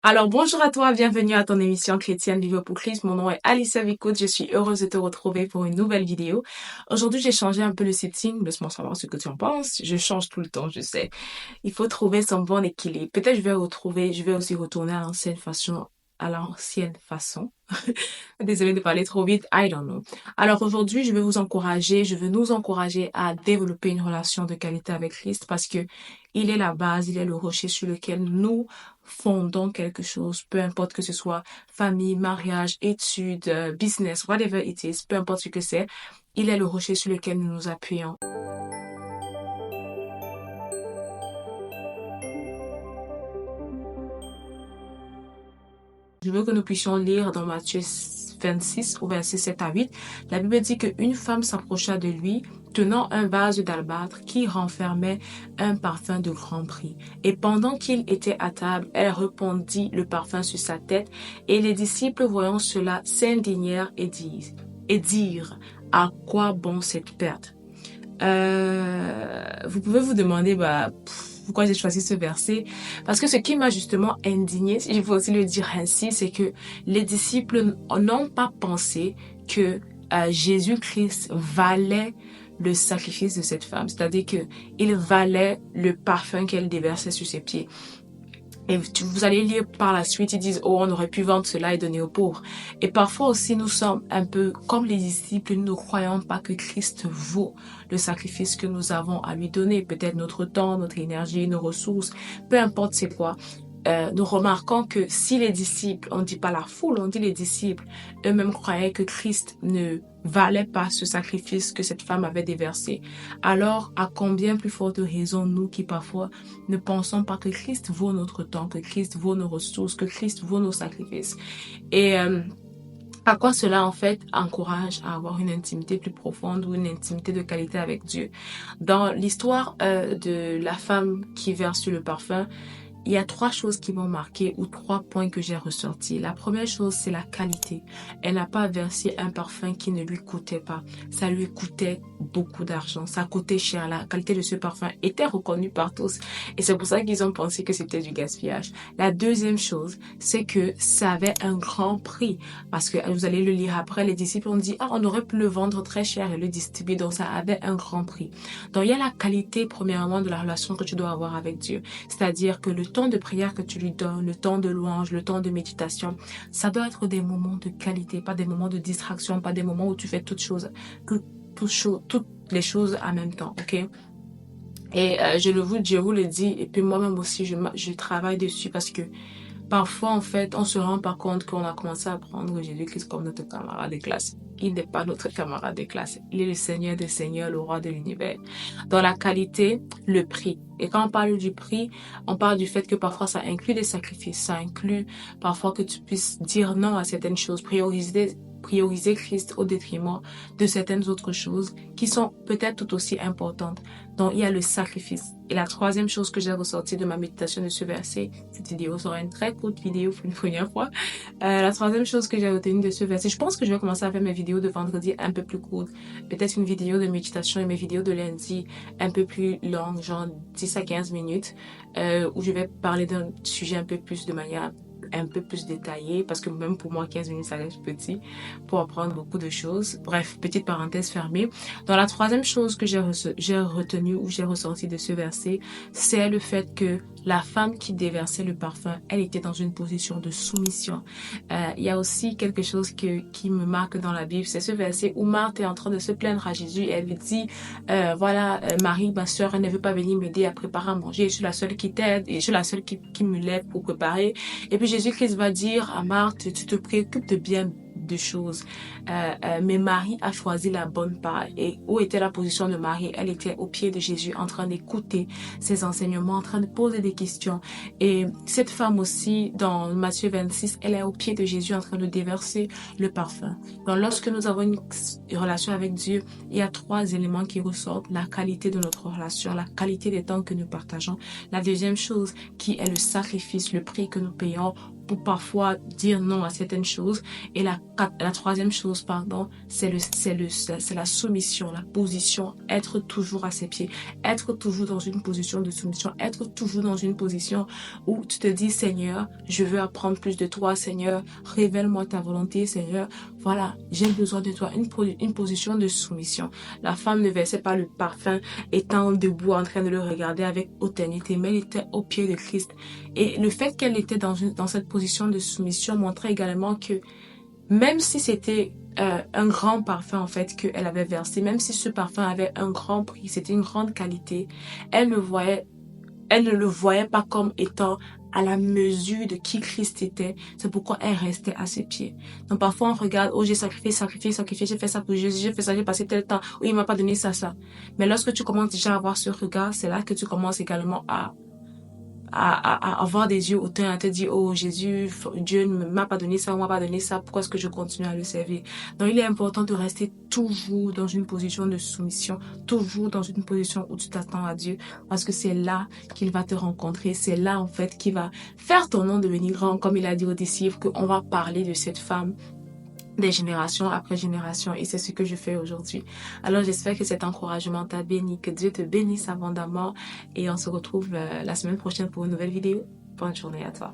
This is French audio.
Alors, bonjour à toi, bienvenue à ton émission chrétienne Vivre pour Christ. Mon nom est Alicia Vicout, je suis heureuse de te retrouver pour une nouvelle vidéo. Aujourd'hui, j'ai changé un peu le setting, laisse-moi savoir ce que tu en penses. Je change tout le temps, je sais. Il faut trouver son bon équilibre. Peut-être je vais aussi retourner à l'ancienne façon. Désolée de parler trop vite, I don't know. Alors aujourd'hui, je veux nous encourager à développer une relation de qualité avec Christ parce que il est la base, il est le rocher sur lequel nous fondons quelque chose, peu importe que ce soit famille, mariage, études, business, whatever it is, peu importe ce que c'est, il est le rocher sur lequel nous nous appuyons. Je veux que nous puissions lire dans Matthieu 26 au verset 7 à 8. La Bible dit qu'une femme s'approcha de lui, tenant un vase d'albâtre qui renfermait un parfum de grand prix. Et pendant qu'il était à table, elle répandit le parfum sur sa tête, et les disciples, voyant cela, s'indignèrent et dirent, à quoi bon cette perte? Vous pouvez vous demander, pourquoi j'ai choisi ce verset? Parce que ce qui m'a justement indigné, si je peux aussi le dire ainsi, c'est que les disciples n'ont pas pensé que Jésus-Christ valait le sacrifice de cette femme. C'est-à-dire que il valait le parfum qu'elle déversait sur ses pieds. Et vous allez lire par la suite, ils disent, oh, on aurait pu vendre cela et donner aux pauvres. Et parfois aussi, nous sommes un peu comme les disciples, nous ne croyons pas que Christ vaut le sacrifice que nous avons à lui donner. Peut-être notre temps, notre énergie, nos ressources, peu importe c'est quoi. Nous remarquons que si les disciples, on ne dit pas la foule, on dit les disciples, eux-mêmes croyaient que Christ ne valait pas ce sacrifice que cette femme avait déversé. Alors, à combien plus forte raison, nous qui parfois ne pensons pas que Christ vaut notre temps, que Christ vaut nos ressources, que Christ vaut nos sacrifices. Et à quoi cela, en fait, encourage à avoir une intimité plus profonde ou une intimité de qualité avec Dieu. Dans l'histoire de la femme qui verse le parfum, il y a trois choses qui m'ont marqué ou trois points que j'ai ressortis. La première chose, c'est la qualité. Elle n'a pas versé un parfum qui ne lui coûtait pas. Ça lui coûtait beaucoup d'argent. Ça coûtait cher. La qualité de ce parfum était reconnue par tous. Et c'est pour ça qu'ils ont pensé que c'était du gaspillage. La deuxième chose, c'est que ça avait un grand prix. Parce que vous allez le lire après, les disciples ont dit, on aurait pu le vendre très cher et le distribuer. Donc ça avait un grand prix. Donc il y a la qualité, premièrement, de la relation que tu dois avoir avec Dieu. C'est-à-dire que le temps de prière que tu lui donnes, le temps de louange, le temps de méditation, ça doit être des moments de qualité, pas des moments de distraction, pas des moments où tu fais toutes les choses en même temps, ok? Et je vous le dis, et puis moi-même aussi, je travaille dessus parce que parfois, en fait, on se rend pas compte qu'on a commencé à prendre Jésus-Christ comme notre camarade de classe. Il n'est pas notre camarade de classe. Il est le Seigneur des Seigneurs, le roi de l'univers. Dans la qualité, le prix. Et quand on parle du prix, on parle du fait que parfois ça inclut des sacrifices. Ça inclut parfois que tu puisses dire non à certaines choses, prioriser Christ au détriment de certaines autres choses qui sont peut-être tout aussi importantes. Donc, il y a le sacrifice. Et la troisième chose que j'ai ressortie de ma méditation de ce verset, cette vidéo sera une très courte vidéo pour une première fois. La troisième chose que j'ai retenue de ce verset, je pense que je vais commencer à faire mes vidéos de vendredi un peu plus courtes. Peut-être une vidéo de méditation et mes vidéos de lundi un peu plus longues, genre 10 à 15 minutes, où je vais parler d'un sujet un peu plus de manière un peu plus détaillée, parce que même pour moi 15 minutes ça reste petit pour apprendre beaucoup de choses. Bref, petite parenthèse fermée. Dans la troisième chose que j'ai retenue ou j'ai ressorti de ce verset, c'est le fait que la femme qui déversait le parfum, elle était dans une position de soumission. Il y a aussi quelque chose qui me marque dans la Bible, c'est ce verset où Marthe est en train de se plaindre à Jésus et elle lui dit, Marie, ma soeur, elle ne veut pas venir m'aider à préparer à manger, je suis la seule qui t'aide et je suis la seule qui me lève pour préparer. Et puis Jésus-Christ va dire à Marthe, tu te préoccupes de bien de choses. Mais Marie a choisi la bonne part. Et où était la position de Marie? Elle était au pied de Jésus en train d'écouter ses enseignements, en train de poser des questions. Et cette femme aussi, dans Matthieu 26, elle est au pied de Jésus en train de déverser le parfum. Donc lorsque nous avons une relation avec Dieu, il y a trois éléments qui ressortent. La qualité de notre relation, la qualité des temps que nous partageons. La deuxième chose qui est le sacrifice, le prix que nous payons pour parfois dire non à certaines choses. Et la troisième chose, pardon, c'est la soumission, la position, être toujours à ses pieds, être toujours dans une position de soumission, être toujours dans une position où tu te dis, Seigneur, je veux apprendre plus de toi, Seigneur, révèle-moi ta volonté, Seigneur. Voilà, j'ai besoin de toi, une position de soumission. La femme ne versait pas le parfum étant debout en train de le regarder avec hautaineté, mais elle était au pied de Christ. Et le fait qu'elle était dans cette position de soumission montrait également que même si c'était un grand parfum en fait qu'elle avait versé, même si ce parfum avait un grand prix, c'était une grande qualité, elle ne le voyait pas comme étant à la mesure de qui Christ était. C'est pourquoi elle restait à ses pieds. Donc parfois on regarde, oh j'ai sacrifié, j'ai fait ça pour Jésus, j'ai fait ça, j'ai passé tel temps, oh il m'a pas donné ça. Mais lorsque tu commences déjà à avoir ce regard, c'est là que tu commences également à avoir des yeux hautains, à te dire, oh Jésus, Dieu ne m'a pas donné ça, on m'a pas donné ça, pourquoi est-ce que je continue à le servir? Donc il est important de rester toujours dans une position de soumission, toujours dans une position où tu t'attends à Dieu, parce que c'est là qu'il va te rencontrer, c'est là en fait qu'il va faire ton nom devenir grand, comme il a dit aux disciples, qu'on va parler de cette femme des générations après génération, et c'est ce que je fais aujourd'hui. Alors j'espère que cet encouragement t'a béni, que Dieu te bénisse abondamment, et on se retrouve la semaine prochaine pour une nouvelle vidéo. Bonne journée à toi.